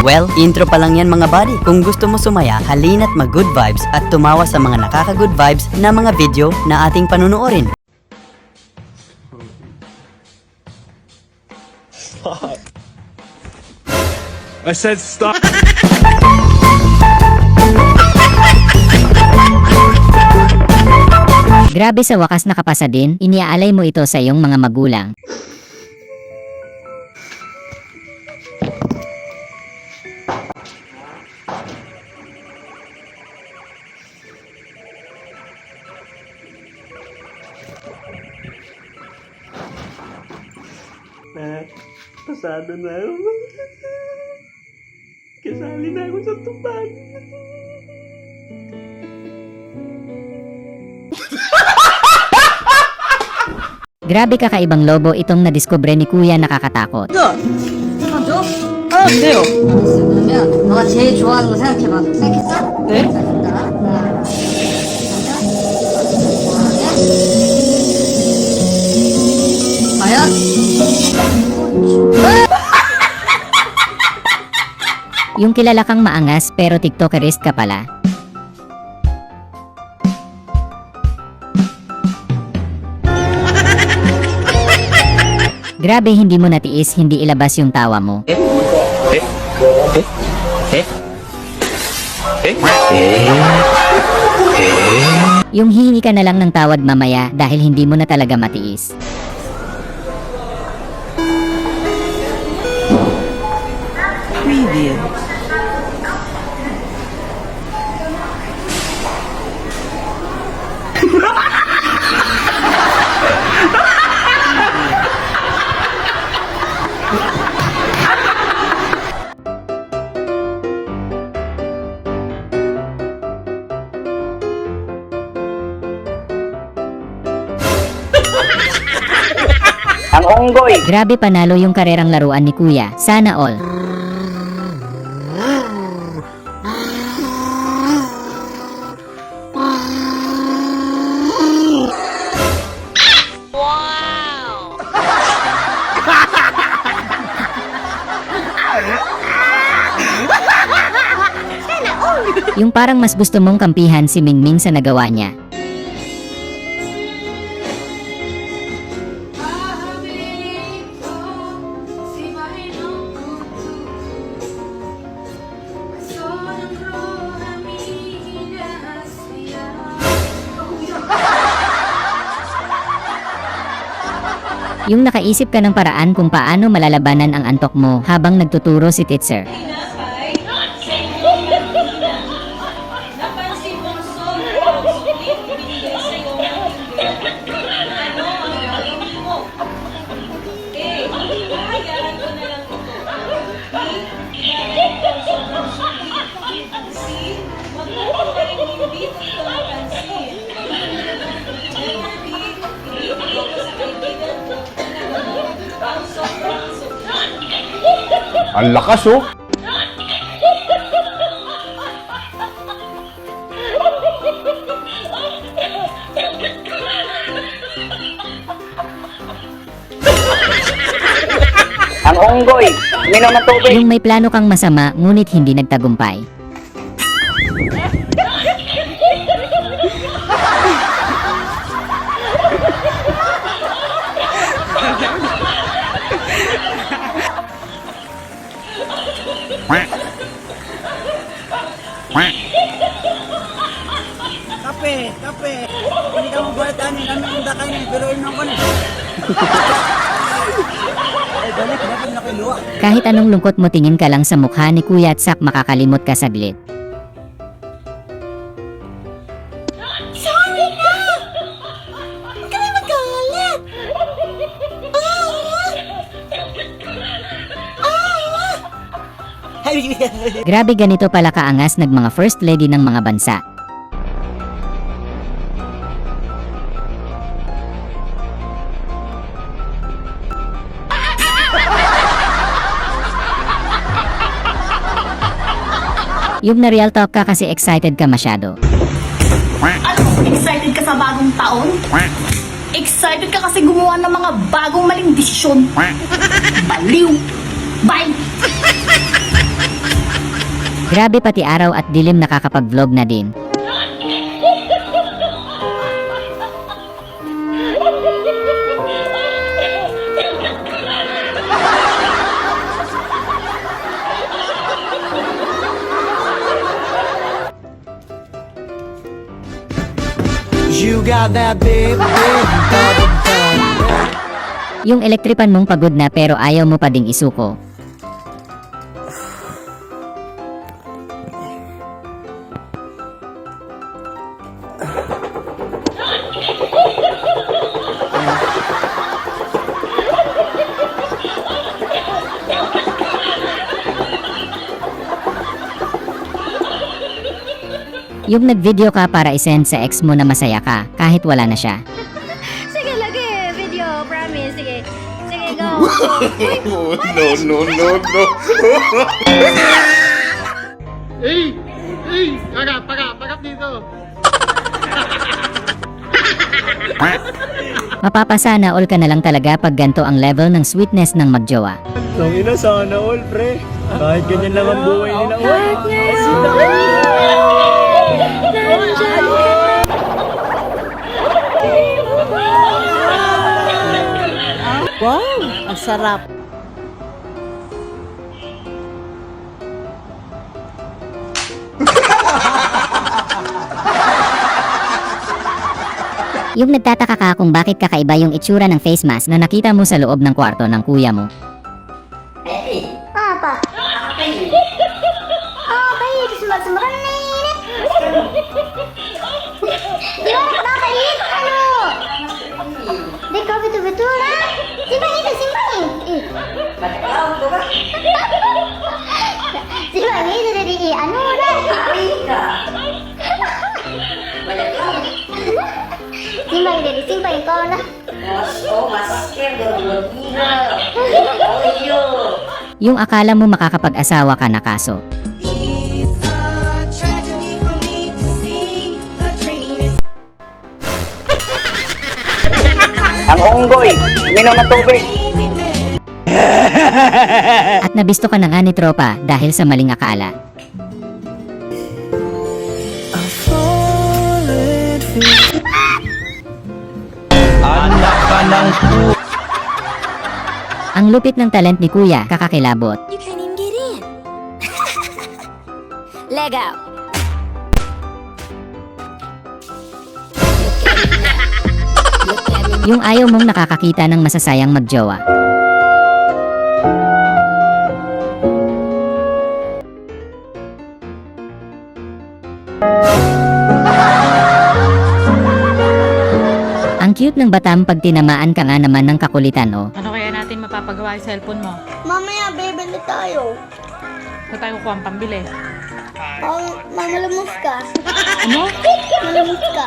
Well, intro pa lang yan mga buddy. Kung gusto mo sumaya, halina't mag-good vibes at tumawa sa mga nakaka-good vibes na mga video na ating panunuorin. I said stop. Grabe, sa wakas nakapasa din, iniaalay mo ito sa iyong mga magulang. Pasado na ako. Kasali na ako sa tupad. Grabe, kakaibang lobo itong nadiskubre ni Kuya, nakakatakot. 아, 네요. 그러면 너가 제일 좋아하는 거 생각해봐. 생각했어? 네? 자, 간다. 과연? Yung kilala kang maangas pero tiktokerist ka pala. Grabe, hindi mo natiis hindi ilabas yung tawa mo. Yung hihingi ka na lang ng tawad mamaya dahil hindi mo na talaga matiis. Ang unggoy! Grabe, panalo yung karerang laruan ni Kuya. Sana all. Yung parang mas gusto mong kampihan si Mingming sa nagawa niya. Yung nakaisip ka ng paraan kung paano malalabanan ang antok mo habang nagtuturo si teacher. Napansin kong sobrang sulit binigay sa'yo ng ano ang gagawin mo? Hayaan ko na lang ito. Ginagawa ko sobrang sulit. Wag mo ko rin hindi ito mapansin. Hindi ko sa kaibigan ko ang sobrang sulit. Ang lakas oh. Ang unggoy! Minom ng tubig! Yung may plano kang masama ngunit hindi nagtagumpay. Kape! Hindi ka mo buhat ani, kami ang dakay ni, pero inom ko ni. Ay, balik, dapat na kiluwa. Kahit anong lungkot mo, tingin ka lang sa mukha ni Kuya at sak makakalimot ka saglit. Sorry na! Huwag ka na magalit! Grabe, ganito pala kaangas nag mga first lady ng mga bansa. Yung na real talk ka kasi excited ka masyado. Ano? Excited ka sa bagong taon? Excited ka kasi gumawa ng mga bagong maling desisyon? Baliw! Bye! Grabe, pati araw at dilim nakakapag-vlog na din. You got that big, big body. Yung elektripan mong pagod na pero ayaw mo pa ding isuko. Yung nag-video ka para isend sa ex mo na masaya ka kahit wala na siya. Sige, lagi. Video, promise. Sige. Sige, go. No, no, no, no. Mapapasana all ka na lang talaga pag ganto ang level ng sweetness ng magjowa. Tangina, sana all, pre. Kahit ganyan lang ang buhay nila. Wow, ang sarap. Yung nagtataka ka kung bakit kakaiba yung itsura ng face mask na nakita mo sa loob ng kwarto ng kuya mo. Apa? Oh, baik. Sumbat-sumbat na ini. Di ba nakakaliit? Ano? Di ka betul-betul ha? Simpan itu, simpan. Simpan itu dari ano na? Simpan ikaw na. Yung akala mo makakapag-asawa ka na kaso. Ang unggoy, uminom ng tubig. At nabisto ka na nga ni tropa dahil sa maling akala. Anak ka ng Ang lupit ng talent ni kuya, kakakilabot. You can't even get in. Leg out. Yung ayaw mong nakakakita ng masasayang magjowa. Ang cute ng batam pag tinamaan ka nga naman ng kakulitan, oh. Ano kaya natin mapapagawa sa cellphone mo? Mamaya, bibili tayo. Saan tayo kukuha ang pambili? Mamalamus ka. Ano? Malamus ka.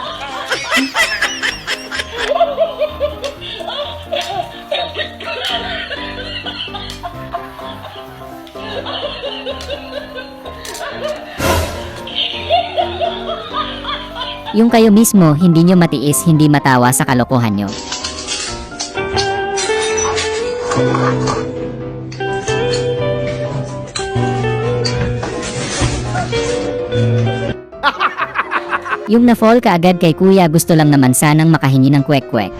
Yung kayo mismo, hindi nyo matiis, hindi matawa sa kalokohan nyo. Yung na-fall ka agad kay kuya, gusto lang naman sanang makahingi ng kwek-kwek.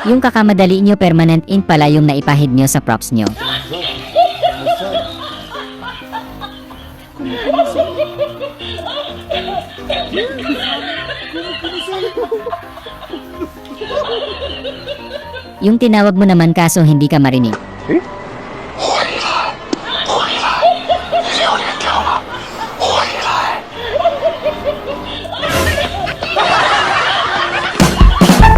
Yung kakamadali nyo, permanent ink pala yung naipahid nyo sa props nyo. Yung tinawag mo naman kaso hindi ka marinig.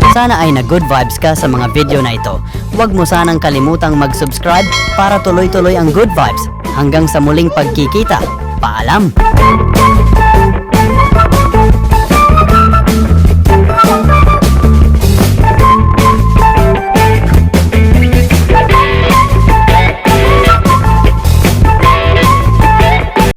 Sana ay na-good vibes ka sa mga video na ito. Huwag mo sanang kalimutang mag-subscribe para tuloy-tuloy ang good vibes. Hanggang sa muling pagkikita. Paalam!